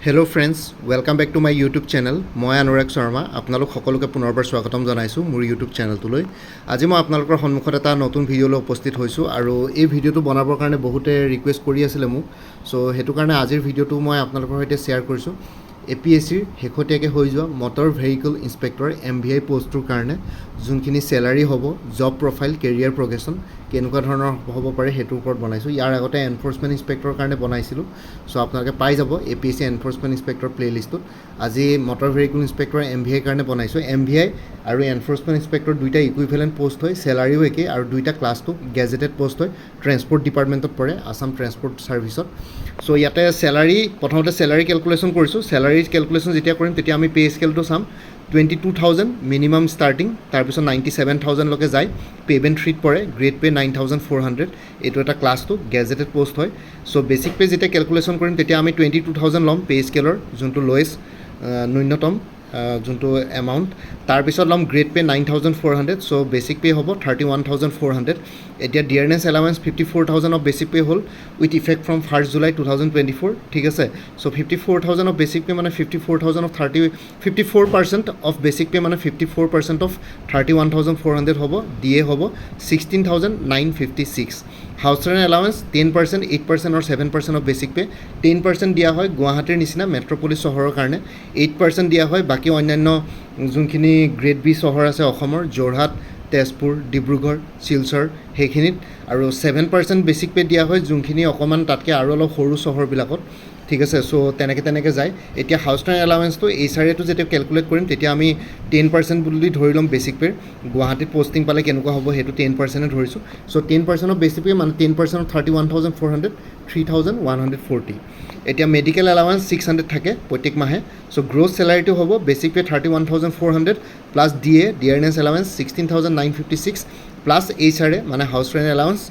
Hello' friends, welcome back to my YouTube channel. মই অনুৰাগ শৰ্মা আপোনালোক সকলোকে পুনৰবাৰ স্বাগতম জনাইছোঁ মোৰ ইউটিউব চেনেলটোলৈ। আজি মই আপোনালোকৰ সন্মুখত এটা নতুন ভিডিঅ'লৈ উপস্থিত হৈছোঁ আৰু এই ভিডিঅ'টো বনাবৰ কাৰণে বহুতে ৰিকুৱেষ্ট কৰি আছিলে মোক। ছ' সেইটো কাৰণে আজিৰ ভিডিঅ'টো মই আপোনালোকৰ সৈতে শ্বেয়াৰ কৰিছোঁ। APSCৰ শেহতীয়াকৈ হৈ যোৱা মটৰ ভেহিকল ইনস্পেক্টৰ MVI পষ্টটোৰ কাৰণে যোনখিনি চেলাৰী হ'ব, জব প্ৰফাইল, কেৰিয়াৰ প্ৰগ্ৰেশ্যন কেনেকুৱা ধৰণৰ হ'ব পাৰে সেইটোৰ ওপৰত বনাইছোঁ। ইয়াৰ আগতে এনফৰ্চমেণ্ট ইনস্পেক্টৰৰ কাৰণে বনাইছিলোঁ। ছ' আপোনালোকে পাই যাব APSC এনফৰ্চমেণ্ট ইনস্পেক্টৰ প্লে'লিষ্টটোত। আজি মটৰ ভেহিকল ইনস্পেক্টৰ MVI কাৰণে বনাইছোঁ। MVI আৰু এনফৰ্চমেণ্ট ইনস্পেক্টৰ দুইটা ইকুইভেলেণ্ট পষ্ট হয়, চেলাৰীও একেই আৰু দুইটা ক্লাছটো গেজেটেড পষ্ট হয়। ট্ৰেন্সপৰ্ট ডিপাৰ্টমেণ্টত পৰে, আছাম ট্ৰেন্সপৰ্ট ছাৰ্ভিচত। ছ' ইয়াতে চেলাৰী প্ৰথমতে চেলাৰী কেলকুলেশ্যন কৰিছোঁ। চেলাৰী কেলকুলেশ্যন যেতিয়া কৰিম তেতিয়া আমি পে' স্কেলটো চাম। 22,000 মিনিমাম ষ্টাৰ্টিং, তাৰপিছত 97,000লৈকে যায়। পে'মেণ্ট 3ত পৰে, গ্ৰেড পে' 9,400। এইটো এটা ক্লাছটো গেজেটেড পষ্ট হয়। ছ' বেচিক পে' যেতিয়া কেলকুলেশ্যন কৰিম তেতিয়া আমি 22,000 ল'ম পে' স্কেলৰ যোনটো লৱেষ্ট ন্যূনতম যোনটো এমাউণ্ট। তাৰপিছত ল'ম গ্ৰেড পে' 9,400। ছ' বেচিক পে' হ'ব 31,400। এতিয়া dearness allowance 54,000 of basic pay' হ'ল উইথ ইফেক্ট ফ্ৰম 1 জুলাই 2024। ঠিক আছে। ছ' 54,000 অফ বেচিক পে' মানে 54,000 অফ 54% অফ বেচিক পে' মানে 54% অফ 31,400 হ'ব। DA হ'ব 16,956। হাউচ ৰেণ্ট এলাৱেঞ্চ 10%, 8% আৰু 7% অফ বেচিক পে'। 10% দিয়া হয় গুৱাহাটীৰ নিচিনা মেট্ৰ'পলিছ চহৰৰ কাৰণে, 8% দিয়া হয় বাকী অন্যান্য যোনখিনি গ্ৰেড বি চহৰ আছে অসমৰ, যোৰহাট, তেজপুৰ, ডিব্ৰুগড়, শিলচৰ সেইখিনিত, আৰু 7% বেচিক পে' দিয়া হয় যোনখিনি অকণমান তাতকৈ আৰু অলপ সৰু চহৰবিলাকত। ঠিক আছে। ছ' তেনেকৈ যায়। এতিয়া হাউচ ৰেণ্ট এলাৱেঞ্চটো HRA-টো যেতিয়া কেলকুলেট কৰিম তেতিয়া আমি 10% বুলি ধৰি ল'ম বেচিক পে'ৰ। গুৱাহাটীত পষ্টিং পালে কেনেকুৱা হ'ব সেইটো 10%এ ধৰিছোঁ। ছ' 10% অফ বেচিক পে' মানে 10% অফ 31,400, 3,140। এতিয়া মেডিকেল এলাৱেঞ্চ 600 থাকে প্ৰত্যেক মাহে। ছ' গ্ৰছ চেলাৰীটো হ'ব basic pay' 31,400 plus DA dearness allowance 16,956 plus HRA মানে হাউচ ৰেণ্ট এলাৱেঞ্চ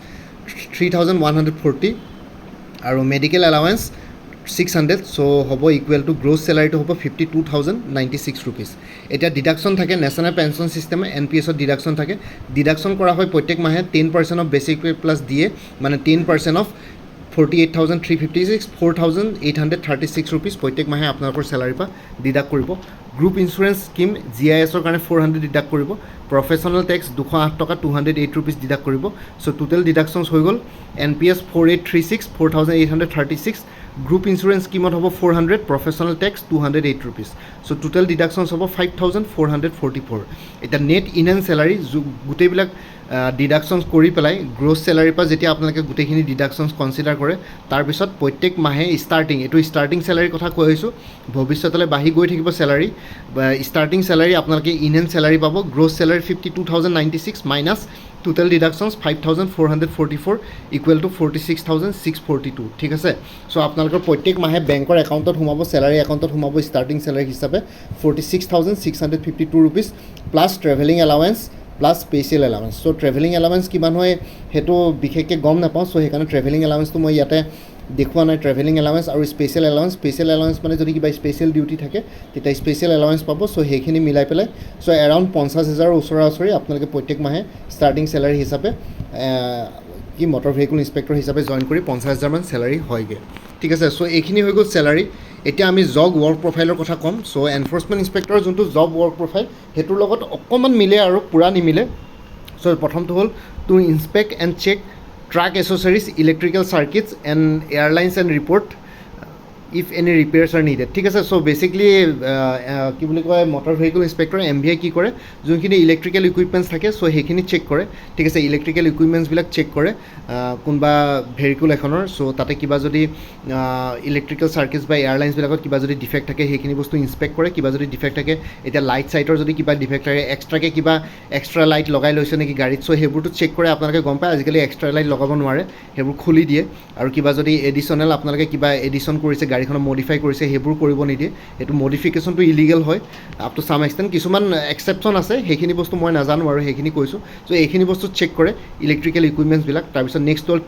3,140 আৰু মেডিকেল এলাৱেঞ্চ 600। ছ' হ'ব ইকুৱেল টু গ্ৰছ চেলাৰীটো হ'ব 52,096 ৰুপিজ। এতিয়া ডিডাকশ্যন থাকে নেশ্যনেল পেঞ্চন ছিষ্টেমে NPS-ত ডিডাকশ্যন থাকে। ডিডাকশ্যন কৰা হয় প্ৰত্যেক মাহে 10% of basic pay' plus DA মানে 10% অফ 48,356, 4,836 ৰুপিজ প্ৰত্যেক মাহে আপোনালোকৰ চেলাৰীৰ পৰা ডিডাক্ট কৰিব। গ্ৰুপ ইঞ্চুৰেঞ্চ স্কিম GIS-ৰ কাৰণে 400 ডিডাক্ট কৰিব। প্ৰফেশ্যনেল টেক্স 208 টকা 208 ৰুপিজ ডিডাক্ট কৰিব। ছ' টোটেল ডিডাকশ্যনছ হৈ গ'ল NPS 4,836, 4,836। গ্ৰুপ ইঞ্চুৰেঞ্চ স্কিমত হ'ব 400, প্ৰফেশ্যনেল টেক্স 208 ৰুপিজ। ছ' টোটেল ডিডাকশ্যনছ হ'ব 5,444। এতিয়া নেট ইন এণ্ড চেলাৰী গোটেইবিলাক ডিডাকশ্যনছ কৰি পেলাই গ্ৰছ চেলাৰীৰ পৰা যেতিয়া আপোনালোকে গোটেইখিনি ডিডাকশ্যনছ কনচিডাৰ কৰে তাৰপিছত প্ৰত্যেক মাহে ষ্টাৰ্টিং, এইটো ষ্টাৰ্টিং চেলাৰীৰ কথা কৈ আহিছোঁ, ভৱিষ্যতলৈ বাঢ়ি গৈ থাকিব চেলাৰী। ষ্টাৰ্টিং চেলাৰী আপোনালোকে ইন এণ্ড চেলাৰী পাব। Gross salary 52,096 minus total deductions 5,444 equal to 46,642। ঠিক আছে। ছ' আপোনালোকৰ প্ৰত্যেক মাহে বেংকৰ একাউণ্টত সোমাব, চেলাৰী একাউণ্টত সোমাব ষ্টাৰ্টিং চেলাৰী হিচাপে 46,652 rupees plus travelling allowance plus special allowance. So' travelling allowance কিমান হয় সেইটো বিশেষকৈ গম নাপাওঁ। ছ' সেইকাৰণে ট্ৰেভেলিং এলাৱেঞ্চটো মই ইয়াতে দেখুওৱা নাই। ট্ৰেভেলিং এলাৱেঞ্চ আৰু স্পেচিয়েল এলাৱেঞ্চ, স্পেচিয়েল এলাৱেঞ্চ মানে যদি কিবা স্পেচিয়েল ডিউটি থাকে তেতিয়া স্পেচিয়েল এলাৱেঞ্চ পাব। ছ' সেইখিনি মিলাই পেলাই এৰাউণ্ড 50,000 ওচৰা ওচৰি আপোনালোকে প্ৰত্যেক মাহে ষ্টাৰ্টিং চেলাৰী হিচাপে মটৰ ভেহিকল ইনস্পেক্টৰ হিচাপে জইন কৰি 50,000 মান চেলাৰী হয়গৈ। ঠিক আছে। ছ' এইখিনি হৈ গ'ল চেলাৰী। এতিয়া আমি জব ৱৰ্ক প্ৰফাইলৰ কথা ক'ম। ছ' এনফৰ্চমেণ্ট ইনস্পেক্টৰৰ যোনটো জব ৱৰ্ক প্ৰফাইল সেইটোৰ লগত অকণমান মিলে আৰু পূৰা নিমিলে। ছ' প্ৰথমটো হ'ল to inspect and check truck accessories, electrical circuits and airlines and report if any repairs are needed. ঠিক আছে। ছ' বেচিকলি কি বুলি কয় মটৰ ভেহিকল ইনস্পেক্টৰ MVI কি কৰে, যোনখিনি ইলেক্ট্ৰিকেল ইকুইপমেণ্টছ থাকে ছ' সেইখিনি চেক কৰে। ঠিক আছে। ইলেক্ট্ৰিকেল ইকুইপমেণ্টছবিলাক চেক কৰে কোনোবা ভেহিকল এখনৰ। ছ' তাতে কিবা যদি ইলেক্ট্ৰিকেল চাৰ্কিটছ বা এয়াৰলাইনছবিলাকত কিবা যদি ডিফেক্ট থাকে সেইখিনি বস্তু ইনস্পেক্ট কৰে। কিবা যদি ডিফেক্ট থাকে, এতিয়া লাইট চাইটৰ যদি কিবা ডিফেক্ট থাকে, এক্সট্ৰাকৈ কিবা এক্সট্ৰা লাইট লগাই লৈছে নেকি গাড়ীত, ছ' সেইবোৰতো চেক কৰে। আপোনালোকে গম পায় আজিকালি এক্সট্ৰা লাইট লগাব নোৱাৰে, সেইবোৰ খুলি দিয়ে। আৰু কিবা যদি এডিশ্যনেল আপোনালোকে কিবা এডিশ্যন কৰিছে, গাড়ীখনত মডিফাই কৰিছে, সেইবোৰ কৰিব নিদিয়ে। এইটো মডিফিকেশ্যনটো ইলিগেল হয় আপ টু ছাম এক্সটেণ্ট। কিছুমান এক্সেপশ্যন আছে, সেইখিনি বস্তু মই নাজানো আৰু সেইখিনি কৈছোঁ। ছ' এইখিনি বস্তু চেক কৰে ইলেক্ট্ৰিকেল ইকুইপমেণ্টছবিলাক। তাৰপিছত নেক্সট হ'ল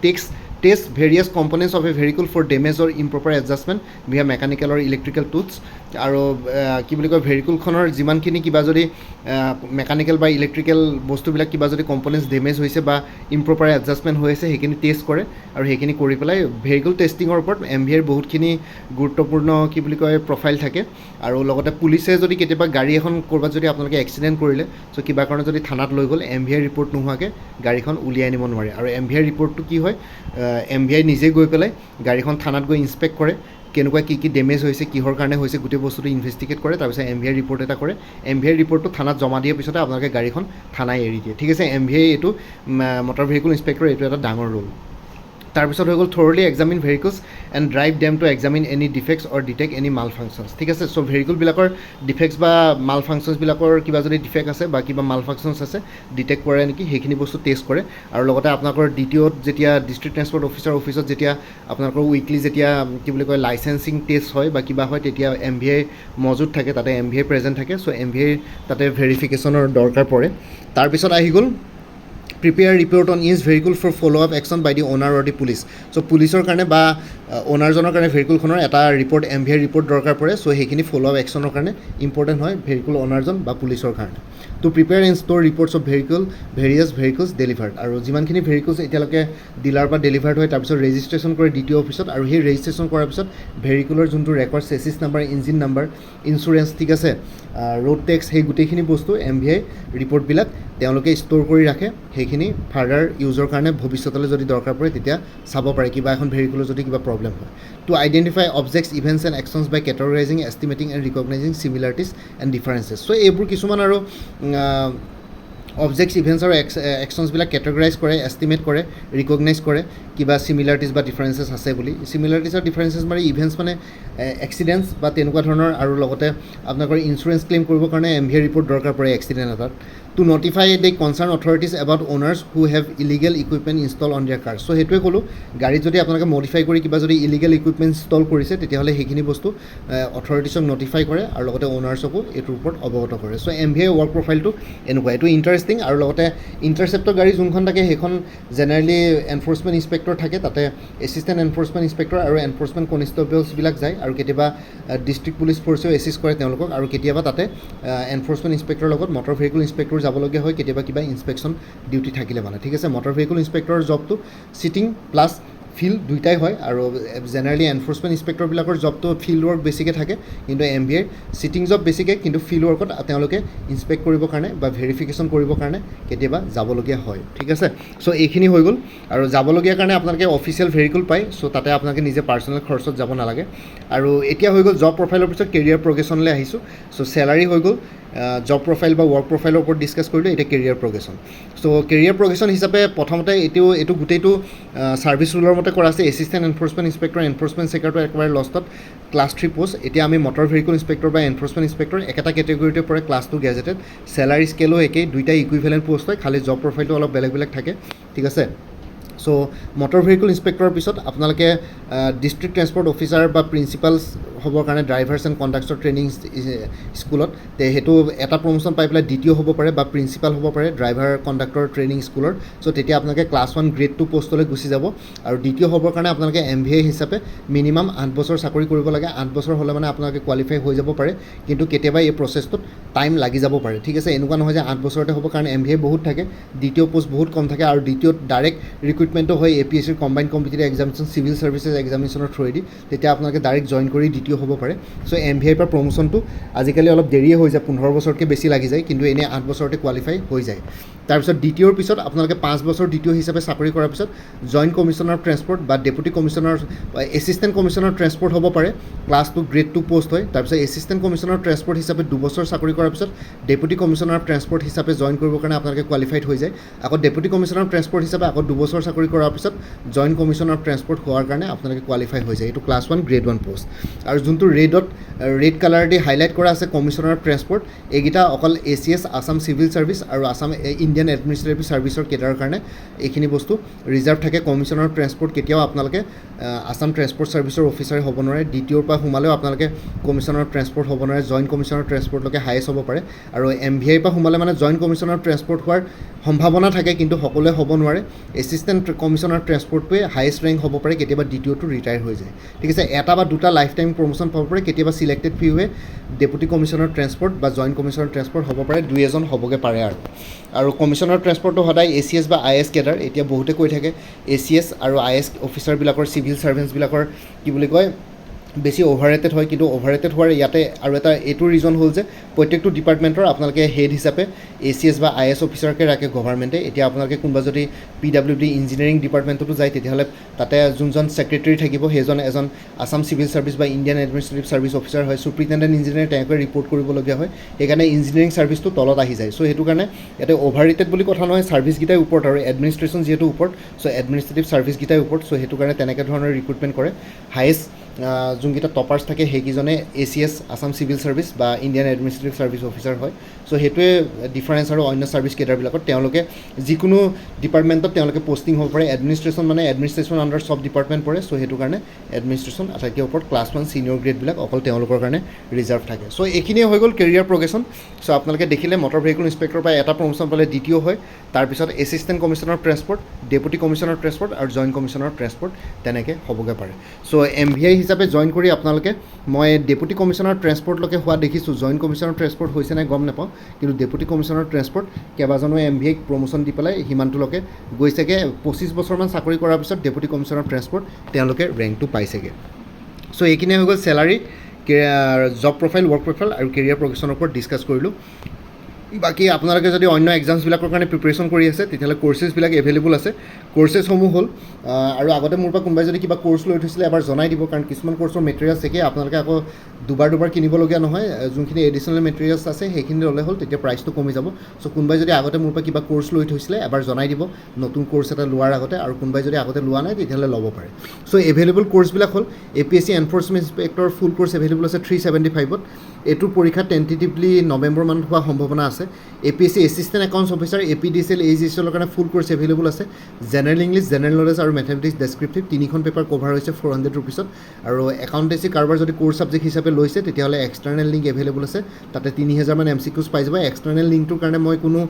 test various components of a vehicle for damage or improper adjustment via mechanical or electrical tools আৰু কি বুলি কয় ভেহিকলখনৰ যিমানখিনি কিবা যদি মেকানিকেল বা ইলেক্ট্ৰিকেল বস্তুবিলাক কিবা যদি কম্পনেণ্টছ ডেমেজ হৈছে বা ইম্প্ৰপাৰ এডজাষ্টমেণ্ট হৈ আছে সেইখিনি টেষ্ট কৰে আৰু সেইখিনি কৰি পেলাই ভেহিকল টেষ্টিঙৰ ওপৰত MVA বহুতখিনি গুৰুত্বপূৰ্ণ কি বুলি কয় প্ৰফাইল থাকে আৰু লগতে পুলিচে যদি কেতিয়াবা গাড়ী এখন ক'ৰবাত যদি আপোনালোকে এক্সিডেণ্ট কৰিলে চ' কিবা কাৰণত যদি থানাত লৈ গ'ল MVA ৰিপৰ্ট নোহোৱাকৈ গাড়ীখন উলিয়াই আনিব নোৱাৰে আৰু MVA ৰিপৰ্টটো কি হয় MVA নিজে গৈ পেলাই গাড়ীখন থানাত গৈ ইনস্পেক্ট কৰে কেনেকুৱা কি ডেমেজ হৈছে কিহৰ কাৰণে হৈছে গোটেই বস্তুটো ইনভেষ্টিগেট কৰে তাৰপিছত MVA ৰিপৰ্ট এটা কৰে MVA ৰিপৰ্টটো থানাত জমা দিয়াৰ পিছতে আপোনালোকে গাড়ীখন থানাই এৰি দিয়ে ঠিক আছে MVA এইটো মটৰ ভেহিকল ইনস্পেক্টৰ এইটো এটা ডাঙৰ ৰোল তাৰপিছত হৈ গ'ল thoroughly examine vehicles and drive them to examine any defects or detect any malfunctions ঠিক আছে চ' ভেহিকলবিলাকৰ ডিফেক্টছ বা মাল ফাংচনছবিলাকৰ কিবা যদি ডিফেক্ট আছে বা কিবা মাল ফাংচনছ আছে ডিটেক্ট কৰে নেকি সেইখিনি বস্তু টেষ্ট কৰে আৰু লগতে আপোনালোকৰ DTOত যেতিয়া ডিষ্ট্ৰিক্ট ট্ৰেন্সপৰ্ট অফিচাৰ অফিচত যেতিয়া আপোনালোকৰ উইকলি যেতিয়া কি বুলি কয় লাইচেঞ্চিং টেষ্ট হয় বা কিবা হয় তেতিয়া MVA মজুত থাকে তাতে MVA প্ৰেজেণ্ট থাকে চ' MVA তাতে ভেৰিফিকেশ্যনৰ দৰকাৰ পৰে তাৰপিছত আহি গ'ল prepare report on is vehicle for follow' up action by the owner or the police so' পুলিচৰ কাৰণে বা অ'নাৰজনৰ কাৰণে ভেহিকলখনৰ এটা ৰিপৰ্ট MVA ৰিপৰ্ট দৰকাৰ পৰে চ' সেইখিনি ফ'ল' আপ একশ্যনৰ কাৰণে ইম্পৰ্টেণ্ট হয় ভেহিকল অ'নাৰজন বা পুলিচৰ কাৰণে to prepare and store reports of various vehicles delivered আৰু যিমানখিনি ভেহিকলছ এতিয়ালৈকে ডিলাৰ পৰা ডেলিভাৰ্ড হয় তাৰপিছত ৰেজিষ্ট্ৰেশ্যন কৰে DTO অফিচত আৰু সেই ৰেজিষ্ট্ৰেশ্যন কৰাৰ পিছত ভেহিকলৰ যোনটো record chassis number engine number insurance ঠিক আছে ৰোড টেক্স সেই গোটেইখিনি বস্তু MVA ৰিপৰ্টবিলাক তেওঁলোকে ষ্ট'ৰ কৰি ৰাখে সেইখিনি ফাৰ্ডাৰ ইউজৰ কাৰণে ভৱিষ্যতলৈ যদি দৰকাৰ পৰে তেতিয়া চাব পাৰে কিবা এখন ভেহিকলৰ যদি কিবা প্ৰব্লেম হয় to identify objects events and actions by categorising estimating and recognising similarities and differences so' এইবোৰ কিছুমান আৰু অবজেক্টছ ইভেণ্টছ আৰু একশ্যনছবিলাক কেটেগৰাইজ কৰে এষ্টিমেট কৰে ৰিকগনাইজ কৰে কিবা চিমিলাৰিটিছ বা ডিফাৰেঞ্চেছ আছে বুলি চিমিলাৰিটিছ আৰু ডিফাৰেঞ্চেছ মানে ইভেণ্টছ মানে এক্সিডেণ্টছ বা তেনেকুৱা ধৰণৰ আৰু লগতে আপোনালোকৰ ইঞ্চুৰেঞ্চ ক্লেইম কৰিবৰ কাৰণে MVA ৰিপৰ্ট দৰকাৰ পৰে এক্সিডেণ্ট এটাত to notify the concern authorities about owners who have illegal equipment install on their car চ' সেইটোৱে ক'লোঁ গাড়ীত যদি আপোনালোকে মডিফাই কৰি কিবা যদি ইলিগেল ইকুইপমেণ্ট ইনষ্টল কৰিছে তেতিয়াহ'লে সেইখিনি বস্তু অথৰিটিছক নটিফাই কৰে আৰু লগতে অ'নাৰ্ছকো এইটোৰ ওপৰত অৱগত কৰে চ' MVA ৱৰ্ক প্ৰফাইলটো এনেকুৱা এইটো ইণ্টাৰেষ্টিং আৰু লগতে ইণ্টাৰচেপ্টৰ গাড়ী যোনখন থাকে সেইখন জেনেৰেলি এনফৰ্চমেণ্ট ইনস্পেক্টৰ থাকে তাতে এছিষ্টেণ্ট এনফৰ্চমেণ্ট ইনস্পেক্টৰ আৰু এনফৰ্চমেণ্ট কনষ্টেবলছবিলাক যায় আৰু কেতিয়াবা ডিষ্ট্ৰিক্ট পুলিচ ফ'ৰ্চেও এছিষ্ট কৰে তেওঁলোকক আৰু কেতিয়াবা তাতে এনফৰ্চমেণ্ট ইনস্পেক্টৰৰ লগত মটৰ ভেহিকল ইনস্পেক্টৰ যাবলগীয়া হয় কেতিয়াবা কিবা ইনস্পেকশ্যন ডিউটি থাকিলে মানে ঠিক আছে মটৰ ভেহিকল ইনস্পেক্টৰৰ জবটো চিটিং প্লাছ ফিল্ড দুইটাই হয় আৰু জেনেৰেলি এনফৰ্চমেণ্ট ইনস্পেক্টৰবিলাকৰ জবটো ফিল্ড ৱৰ্ক বেছিকৈ থাকে কিন্তু MVA চিটিং জব বেছিকৈ কিন্তু ফিল্ড ৱৰ্কত তেওঁলোকে ইনস্পেক্ট কৰিবৰ কাৰণে বা ভেৰিফিকেশ্যন কৰিবৰ কাৰণে কেতিয়াবা যাবলগীয়া হয় ঠিক আছে চ' এইখিনি হৈ গ'ল আৰু যাবলগীয়া কাৰণে আপোনালোকে অফিচিয়েল ভেহিকল পায় চ' তাতে আপোনালোকে নিজে পাৰ্চনেল খৰচত যাব নালাগে আৰু এতিয়া হৈ গ'ল জব প্ৰফাইলৰ পিছত কেৰিয়াৰ প্ৰগ্ৰেশ্যনলৈ আহিছোঁ চ' চেলাৰী হৈ গ'ল জব প্ৰফাইল বা ৱৰ্ক প্ৰফাইলৰ ওপৰত ডিছকাছ কৰিলোঁ এতিয়া কেৰিয়াৰ প্ৰগ্ৰেশ্যন চ' কেৰিয়াৰ প্ৰগ্ৰেশ্যন হিচাপে প্ৰথমতে এইটো গোটেইটো ছাৰ্ভিচ ৰুলৰ মতে কৰা আছে assistant enforcement inspector enforcement secretary একেবাৰে লাষ্টত ক্লাছ 3 পোষ্ট এতিয়া আমি মটৰ ভেহিকল ইনস্পেক্টৰ বা এনফৰ্চমেণ্ট ইনস্পেক্টৰ একেটা কেটেগৰীতে পৰে ক্লাছ 2 গেজেটেড চেলাৰী স্কেলো একেই দুইটাই ইকুইভেলেণ্ট পোষ্ট হয় খালি জব প্ৰফাইলটো অলপ বেলেগ বেলেগ থাকে ঠিক আছে চ' মটৰ ভেহিকল ইনস্পেক্টৰৰ পিছত আপোনালোকে ডিষ্ট্ৰিক্ট ট্ৰেন্সপৰ্ট অফিচাৰ বা প্ৰিন্সিপালছ হ'বৰ কাৰণে ড্ৰাইভাৰ্ছ এণ্ড কণ্ডাক্টৰ ট্ৰেইনিং স্কুলত সেইটো এটা প্ৰমোশ্যন পাই পেলাই DTO হ'ব পাৰে বা প্ৰিন্সিপাল হ'ব পাৰে ড্ৰাইভাৰ কণ্ডাক্টৰ ট্ৰেইনিং স্কুলৰ চ' তেতিয়া আপোনালোকে ক্লাছ 1 গ্ৰেড 2 পষ্টলৈ গুচি যাব আৰু DTO হ'বৰ কাৰণে আপোনালোকে MVA হিচাপে মিনিমাম 8 বছৰ চাকৰি কৰিব লাগে 8 বছৰ হ'লে মানে আপোনালোকে কোৱালিফাই হৈ যাব পাৰে কিন্তু কেতিয়াবা এই প্ৰচেছটোত টাইম লাগি যাব পাৰে ঠিক আছে এনেকুৱা নহয় যে 8 বছৰতে হ'ব কাৰণ MVA বহুত থাকে DTO পোষ্ট বহুত কম থাকে আৰু DTOত ডাইৰেক্ট ৰিক্ৰুইটমেণ্টো হয় APSCৰ combined competitive examination civil services এক্সামিনেশ্যনৰ থ্ৰুৱেদি তেতিয়া আপোনালোকে ডাইৰেক্ট জইন কৰি DTO হ'ব পাৰে চ' MVAৰ পৰা প্ৰমোশ্যনটো আজিকালি অলপ দেৰিয়ে হৈ যায় 15 বছৰতকৈ বেছি লাগি যায় কিন্তু এনেই 8 বছৰতে কোৱালিফাই হৈ যায় তাৰপিছত DTOৰ পিছত আপোনালোকে 5 বছৰ DTO হিচাপে চাকৰি কৰাৰ পিছত জইণ্ট কমিশ্যনাৰ অফ ট্ৰেন্সপৰ্ট বা deputy commissioner assistant commissioner transport হ'ব পাৰে ক্লাছ 2 গ্ৰেড 2 পোষ্ট হয় তাৰপিছত এছিষ্টেণ্ট কমিশ্যনাৰ ট্ৰেন্সপৰ্ট হিচাপে 2 বছৰ চাকৰি কৰাৰ পিছত ডেপুটি কমিশ্যনাৰ অফ ট্ৰেন্সপৰ্ট হিচাপে জইন কৰিবৰ কাৰণে আপোনালোকে কোৱালিফাইড হৈ যায় আকৌ ডেপুটি কমিশ্যনাৰ অফ ট্ৰেন্সপৰ্ট হিচাপে আকৌ 2 বছৰ চাকৰি কৰাৰ পিছত জইণ্ট কমিশ্যনাৰ অফ ট্ৰেন্সপৰ্ট হোৱাৰ কাৰণে আপোনালোকে কোৱালিফাই হৈ যায় এইটো ক্লাছ 1 গ্ৰেড 1 পোষ্ট আৰু যোনটো ৰেডত ৰেড কালাৰ দি হাইলাইট কৰা আছে কমিশ্যনাৰ অফ ট্ৰেন্সপৰ্ট এইকেইটা অকল ACS আছাম চিভিল ছাৰ্ভিচ আৰু আছাম ইণ্ডিয়ান এডমিনিষ্ট্ৰেটিভ ছাৰ্ভিচৰ কেডাৰৰ কাৰণে এইখিনি বস্তু ৰিজাৰ্ভ থাকে কমিশ্যনাৰ অফ ট্ৰেন্সপৰ্ট কেতিয়াও আপোনালোকে আছাম ট্ৰেন্সপৰ্ট ছাৰ্ভিচৰ অফিচাৰ হ'ব নোৱাৰে দ্বিতীয়ৰ পৰা সোমালেও আপোনালোকে কমিশ্যনাৰ অফ ট্ৰেন্সপৰ্ট হ'ব নোৱাৰে জইণ্ট কমিশ্যনাৰ অফ ট্ৰেন্সপৰ্টলৈকে হায়েষ্ট হ'ব পাৰে আৰু MVI পৰা সোমালে মানে জইণ্ট কমিশ্যনাৰ অফ ট্ৰেন্সপৰ্ট হোৱাৰ সম্ভাৱনা থাকে কিন্তু সকলোৱে হ'ব নোৱাৰে এছিষ্টেণ্ট কমিশ্যনাৰ অফ ট্ৰেন্সপৰ্টটোৱে হায়েষ্ট ৰেংক হ'ব পাৰে কেতিয়াবা দ্বিতীয়টো ৰিটায়াৰ হৈ যায় ঠিক আছে এটা বা দুটা লাইফ টাইম প্ৰমোশ্যন পাব পাৰে কেতিয়াবা চিলেক্টেড ফিউৱে ডেপুটি কমিশ্যনাৰ ট্ৰেন্সপৰ্ট বা জইণ্ট কমিশ্যনাৰ ট্ৰেন্সপৰ্ট হ'ব পাৰে দুই এজন হ'বগৈ পাৰে আৰু কমিশ্যনাৰ ট্ৰেন্সপৰ্টটো সদায় ACS বা IS কেডাৰ এতিয়া বহুতে কৈ থাকে ACS আৰু IS অফিচাৰবিলাকৰ চিভিল ছাৰ্ভেণ্টছবিলাকৰ কি বুলি কয় বেছি অভাৰৰেটেড হয় কিন্তু অভাৰৰেটেড হোৱাৰ ইয়াতে আৰু এটা এইটো ৰিজন হ'ল যে প্ৰত্যেকটো ডিপাৰ্টমেণ্টৰ আপোনালোকে হেড হিচাপে ACS বা IS অফিচাৰকে ৰাখে গভৰ্ণমেণ্টে এতিয়া আপোনালোকে কোনোবা যদি PWD ইঞ্জিনিয়াৰিং ডিপাৰ্টমেণ্টতো যায় তেতিয়াহ'লে তাতে যোনজন ছেক্ৰেটেৰী থাকিব সেইজন এজন আছাম চিভিল ছাৰ্ভিচ বা ইণ্ডিয়ান এডমিনিষ্ট্ৰেটিভ ছাৰ্ভিচ অফিচাৰ হয় চুপাৰিণ্টেণ্ডেণ্ট ইঞ্জিনিয়াৰ তেওঁকে ৰিপৰ্ট কৰিবলগীয়া হয় সেইকাৰণে ইঞ্জিনিয়াৰিং ছাৰ্ভিচটো তলত আহি যায় চ' সেইটো কাৰণে ইয়াতে অভাৰৰেটেড বুলি কথা নহয় ছাৰ্ভিচকেইটাই ওপৰত আৰু এডমিনিষ্ট্ৰেশ্যন যিহেতু ওপৰত চ' এডমিনিষ্ট্ৰেটিভ ছাৰ্ভিচকেইটাই ওপৰত চ' সেইটো কাৰণে তেনেকৈ ধৰণৰ ৰিক্ৰুটমেণ্ট কৰে হায়েষ্ট যোনকেইটা টপাৰ্ছ থাকে সেইকেইজনে ACS আছাম চিভিল ছাৰ্ভিচ বা ইণ্ডিয়ান এডমিনিষ্ট্ৰেটিভ ছাৰ্ভিচ অফিচাৰ হয় চ' সেইটোৱে ডিফাৰেঞ্চ আৰু অন্য ছাৰ্ভিচ কেডাৰবিলাকত তেওঁলোকে যিকোনো ডিপাৰ্টমেণ্টত তেওঁলোকে পষ্টিং হ'ব পাৰে এডমিনিষ্ট্ৰেশ্যন মানে এডমিনিষ্ট্ৰেশ্যন আণ্ডাৰ চব ডিপাৰ্টমেণ্ট পৰে চ' সেইটো কাৰণে এডমিনিষ্ট্ৰেশ্যন আটাইতকৈ ওপৰত ক্লাছ 1 ছিনিয়ৰ গ্ৰেডবিলাক অকল তেওঁলোকৰ কাৰণে ৰিজাৰ্ভ থাকে চ' এইখিনিয়ে হৈ গ'ল কেৰিয়াৰ প্ৰগ্ৰেশ্যন চ' আপোনালোকে দেখিলে মটৰ ভেহিকুল ইনস্পেক্টৰৰ পৰা এটা প্ৰমোশ্যন পালে দ্বিতীয় হয় তাৰপিছত assistant commissioner of transport deputy commissioner of transport আৰু জইণ্ট কমিশ্যনাৰ অফ ট্ৰেন্সপৰ্ট তেনেকৈ হ'বগৈ পাৰে চ' MVI হিচাপে জইন কৰি আপোনালোকে মই ডেপুটি কমিশ্যনাৰ ট্ৰেন্সপৰ্টলৈকে হোৱা দেখিছোঁ জইণ্ট কমিশ্যনাৰ ট্ৰেন্সপৰ্ট হৈছে নাই গম নাপাওঁ কিন্তু ডেপুটি কমিশ্যনাৰ ট্ৰেন্সপৰ্ট কেইবাজনো MVIক প্ৰমোশ্যন দি পেলাই সিমানটোলৈকে গৈছেগৈ 25 বছৰমান চাকৰি কৰাৰ পিছত ডেপুটি কমিশ্যনাৰ ট্ৰেন্সপৰ্ট তেওঁলোকে ৰেংকটো পাইছেগৈ চ' এইখিনি হৈ গ'ল salary job profile work profile আৰু কেৰিয়াৰ প্ৰগ্ৰেশ্যনৰ ওপৰত ডিছকাছ কৰিলোঁ বাকী আপোনালোকে যদি অন্য এক্সামছবিলাকৰ কাৰণে প্ৰিপেৰেশ্যন কৰি আছে তেতিয়াহ'লে কোৰ্চেছবিলাক এভেইলেবল আছে কোৰ্চেছসমূহ হ'ল আৰু আগতে মোৰ পৰা কোনোবাই যদি কিবা কোৰ্চ লৈ থৈছিলে এবাৰ জনাই দিব কাৰণ কিছুমান কোৰ্চৰ মেটেৰিয়েলছ থাকে আপোনালোকে আকৌ দুবাৰ কিনিবলগীয়া নহয় যোনখিনি এডিশ্যনেল মেটেৰিয়েলছ আছে সেইখিনি ল'লে হ'ল তেতিয়া প্ৰাইচটো কমি যাব চ' কোনোবাই যদি আগতে মোৰ পৰা কিবা কোৰ্চ লৈ থৈছিলে এবাৰ জনাই দিব নতুন কোৰ্চ এটা লোৱাৰ আগতে আৰু কোনোবাই যদি আগতে লোৱা নাই তেতিয়াহ'লে ল'ব পাৰে চ' এভেইলেবল কোৰ্চবিলাক হ'ল APSC এনফৰ্চমেণ্ট ইনস্পেক্টৰ ফুল কোৰ্চ এভেইলেবল আছে 375ত এইটোৰ পৰীক্ষা টেণ্টেটিভলি নৱেম্বৰ মানত হোৱাৰ সম্ভাৱনা আছে APSC assistant accounts officer APDCL AGCLৰ কাৰণে ফুল কোৰ্চ এভেইলেবল আছে জেনেৰেল ইংলিছ জেনেৰেল নলেজ আৰু মেথমেটিক্স ডেছক্ৰিপটিভ তিনিখন পেপাৰ কভাৰ হৈছে 400 ৰুপিছত আৰু একাউণ্টেঞ্চি কাৰোবাৰ যদি কোৰ্চ ছাবজেক্ট হিচাপে লৈছে তেতিয়াহ'লে এক্সটাৰ্নেল লিংক এভেইলেবল আছে তাতে 3000 মান MCQs পাই যাব এক্সটাৰ্নেল লিংকটোৰ কাৰণে মই কোনো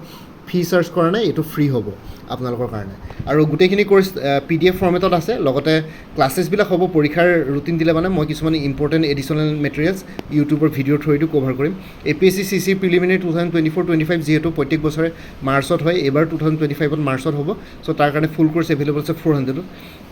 ফি চাৰ্জ কৰা নাই এইটো ফ্ৰী হ'ব আপোনালোকৰ কাৰণে আৰু গোটেইখিনি কোৰ্চ PDF ফৰ্মেটত আছে লগতে ক্লাছেছবিলাক হ'ব পৰীক্ষাৰ ৰুটিন দিলে মানে মই কিছুমান ইম্পৰ্টেণ্ট এডিশ্যনেল মেটেৰিয়েলছ ইউটিউবৰ ভিডিঅ'ৰ থ্ৰুৱেদি কভাৰ কৰিম APSC CC প্ৰিলিমিনাৰী 2024-25 যিহেতু প্ৰত্যেক বছৰে মাৰ্চত হয় এইবাৰ 2025ত মাৰ্চত হ'ব চ' তাৰ কাৰণে ফুল কোৰ্চ এভেইলেবল আছে 400ত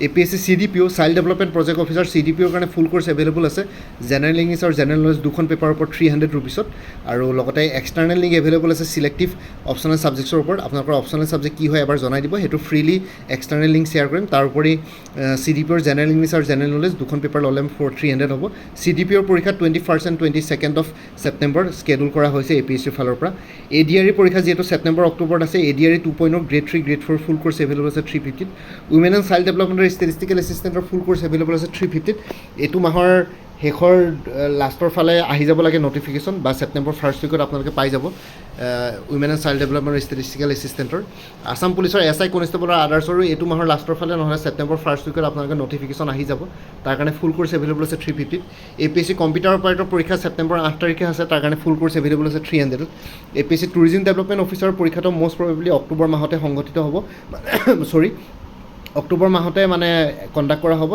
APSC CDPO child development project officer CDPOৰ কাৰণে ফুল কোৰ্চ এভেইলেবল আছে জেনেৰেল ইংলিছ আৰু জেনেৰেল নলেজ দুখন পেপাৰৰ ওপৰত 300 ৰুপিছত আৰু লগতে এক্সটাৰ্নেল লিংক এভেইলেবল আছে চিলেক্টিভ অপশ্যনেল ছাবজেক্টছৰ ওপৰত আপোনালোকৰ অপশ্যনেল ছাবজেক্ট কি হয় এবাৰ জনাই দিব সেইটো ফ্ৰীলি এক্সটাৰ্নেল লিংক শ্বেয়াৰ কৰিম তাৰোপৰি CDPOৰ জেনেৰেল ইংলিছ আৰু জেনেৰেল নলেজ দুখন পেপাৰ ল'লে 300 হ'ব CDPOৰ পৰীক্ষা 21st and 22nd of September স্কেডুল কৰা হৈছে APSCৰ ফালৰ পৰা ADRE পৰীক্ষা যিহেতু ছেপ্টেম্বৰ অক্টোবৰত আছে ADRE 2.0 grade 3 grade 4 full course available আছে 350ত উইমেন এণ্ড চাইল্ড ডেভেলপমেণ্টৰ ষ্টেটিষ্টিকেল এছিষ্টেণ্টৰ ফুল কোৰ্চ এভেইলেবল আছে 350ত এইটো মাহৰ শেষৰ লাষ্টৰ ফালে আহি যাব লাগে নটিফিকেশ্যন বা ছেপ্টেম্বৰ 1st উইকত আপোনালোকে পাই যাব উইমেন এণ্ড চাইল্ড ডেভেলপমেণ্টৰ ষ্টেটিষ্টিকেল এছিষ্টেণ্টৰ আছাম পুলিচৰ SI কনষ্টেবলৰ আদাৰ্ছৰো এইটো মাহৰ লাষ্টৰ ফালে নহ'লে ছেপ্টেম্বৰ 1st উইকত আপোনালোকে নটিফিকেশ্যন আহি যাব তাৰ কাৰণে ফুল কোৰ্চ এভেইলেবল আছে 350ত APSC কম্পিউটাৰ অপাৰেটৰ পৰীক্ষা ছেপ্টেম্বৰ 8 তাৰিখে আছে তাৰ কাৰণে ফুল কোৰ্চ এভেইলেবল আছে 300ত APSC টুৰিজিম ডেভেলপমেণ্ট অফিচাৰৰ পৰীক্ষাটো মষ্ট প্ৰবেবলি অক্টোবৰ মাহতে সংঘটিত হ'ব অক্টোবৰ মাহতে মানে কণ্ডাক্ট কৰা হ'ব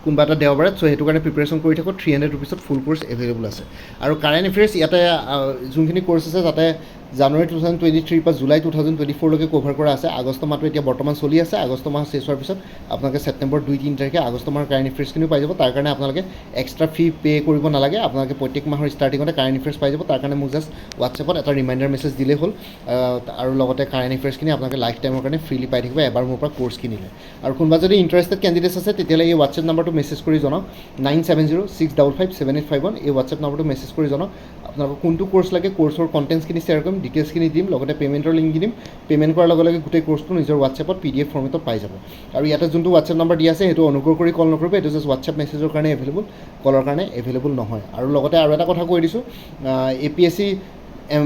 কোনোবা এটা দেওবাৰে চ' সেইটো কাৰণে প্ৰিপেৰেশ্যন কৰি থাকোঁ 300 ৰুপিছত ফুল কোৰ্চ এভেইলেবল আছে আৰু কাৰেণ্ট এফেয়াৰ্ছ ইয়াতে যোনখিনি কোৰ্চ আছে তাতে জানুৱাৰী 2023 পৰা জুলাই 2024লৈকে কভাৰ কৰা আছে আগষ্ট মাহটো এতিয়া বৰ্তমান চলি আছে আগষ্ট মাহ শেষ হোৱাৰ পিছত আপোনালোকে ছেপ্টেম্বৰ 2-3 তাৰিখে আগষ্ট মাহৰ কাৰেণ্ট এফেয়াৰ্ছখিনিও পাই যাব তাৰ কাৰণে আপোনালোকে এক্সট্ৰা ফি পে' কৰিব নালাগে আপোনালোকে প্ৰত্যেক মাহৰ ষ্টাৰ্টিঙতে কাৰেণ্ট এফেয়াৰ্ছ পাই যাব তাৰ কাৰণে মোক জাষ্ট হোৱাটছএপত এটা ৰিমাইণ্ডাৰ মেছেজ দিলেই হ'ল আৰু লগতে কাৰেণ্ট এফেয়াৰ্ছখিনি আপোনালোকে লাইফ টাইমৰ কাৰণে ফ্ৰীলি পাই থাকিব এবাৰ মোৰ পৰা কোৰ্চ কিনিলে আৰু কোনোবা যদি ইণ্টাৰেষ্টেড কেণ্ডিডেটছ আছে তেতিয়াহ'লে এই হোৱাটছএপ নাম্বাৰটো নম্বৰটো মেছেজ কৰি জনাওক 9706557851 এই হোৱাটছএপ নম্বৰটো মেছেজ কৰি জনাওক আপোনালোকক কোনটো কোৰ্চ লাগে কোৰ্চৰ কণ্টেণ্টছখিনি শ্বেয়াৰ কৰিম ডিটেইলছখিনি দিম লগতে পে'মেণ্টৰ লিংক দি দিম পে'মেণ্ট কৰাৰ লগে লগে গোটেই কোৰ্চটো নিজৰ হোৱাটছএপত PDF ফৰ্মেটত পাই যাব আৰু ইয়াতে যোনটো হোৱাটছএপ নম্বৰ দিয়া আছে সেইটো অনুগ্ৰহ কৰি কল নকৰিব এইটো জাষ্ট হোৱাটছএপ মেছেজৰ কাৰণে এভেইলেবল কলৰ কাৰণে এভেইলেবল নহয় আৰু লগতে আৰু এটা কথা কৈ দিছোঁ APSC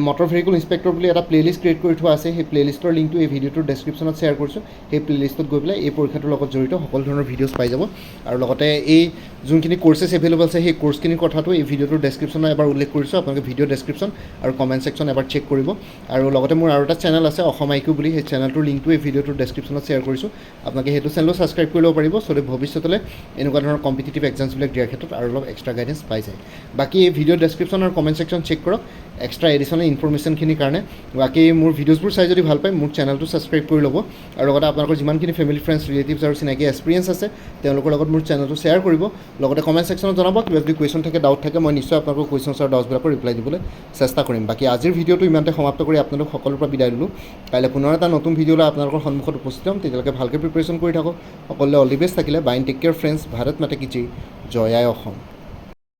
মটৰ ভেহিকল ইনস্পেক্টৰ বুলি এটা প্লেলিষ্ট ক্ৰিয়েট কৰি থোৱা আছে সেই প্লেলিষ্টৰ লিংকটো এই ভিডিঅ'টোৰ ডেছক্ৰিপশ্যনত শ্বেয়াৰ কৰিছোঁ সেই প্লেলিষ্টত গৈ পেলাই এই পৰীক্ষাটোৰ লগত জড়িত সকলো ধৰণৰ ভিডিঅ'ছ পাই যাব আৰু লগতে এই যোনখিনি কোৰ্চেছ এভেইলেবল আছে সেই কোৰ্চখিনিৰ কথাটো এই ভিডিঅ'টোৰ ডেছক্ৰিপশ্যনত এবাৰ উল্লেখ কৰিছোঁ আপোনালোকে ভিডিঅ' ডেছক্ৰিপশ্যন আৰু কমেণ্ট ছেকশ্যন এবাৰ চেক কৰিব আৰু লগতে মোৰ আৰু এটা চেনেল আছে অসম IQ বুলি সেই চেনেলটোৰ লিংকটো এই ভিডিঅ'টোৰ ডেছক্ৰিপশ্যনত শ্বেয়াৰ কৰিছোঁ আপোনালোকে সেইটো চেনেলো ছাবস্ক্ৰাইব কৰি ল'ব পাৰিব চ' ভৱিষ্যতলৈ এনেকুৱা ধৰণৰ কম্পিটিটিভ এক্সামছবিলাক দিয়াৰ ক্ষেত্ৰত আৰু অলপ এক্সট্ৰা গাইডেঞ্চ পাই যায় বাকী এই ভিডিঅ' ডেছক্ৰিপশ্যন আৰু কমেণ্ট ছেকশ্যন চেক কৰক এক্সট্ৰা এডিশ্যনেল ইনফৰমেশ্যনখিনিৰ কাৰণে বাকী মোৰ ভিডিঅ'ছবোৰ চাই যদি ভাল পায় মোৰ চেনেলটো ছাবস্ক্ৰাইব কৰি ল'ব আৰু লগতে আপোনালোকৰ যিমানখিনি ফেমিলি ফ্ৰেণ্ডছ ৰিলেটিভছ আৰু চিনাকি এক্সপিৰিয়েঞ্চ আছে তেওঁলোকৰ লগত মোৰ চেনেলটো শ্বেয়াৰ কৰিব লগতে কমেণ্ট ছেকশ্যনত জনাব কিবা যদি কুৱেশ্যন থাকে ডাউট থাকে মই নিশ্চয় আপোনালোকৰ কুৱেশ্যনছ আৰু ডাউটছবিলাকৰ ৰিপ্লাই দিবলৈ চেষ্টা কৰিম বাকী আজিৰ ভিডিঅ'টো ইমানতে সমাপ্ত কৰি আপোনালোক সকলোৰ পৰা বিদায় দিলোঁ কাইলৈ পুনৰ এটা নতুন ভিডিঅ' লৈ আপোনালোকৰ সন্মুখত উপস্থিত হ'ম তেতিয়ালৈকে ভালকৈ প্ৰিপেৰেশ্যন কৰি থাকক সকলোৱে অল দি বেষ্ট থাকিলে bye take care friends Bharat মাতা কি জয় জয় আই অসম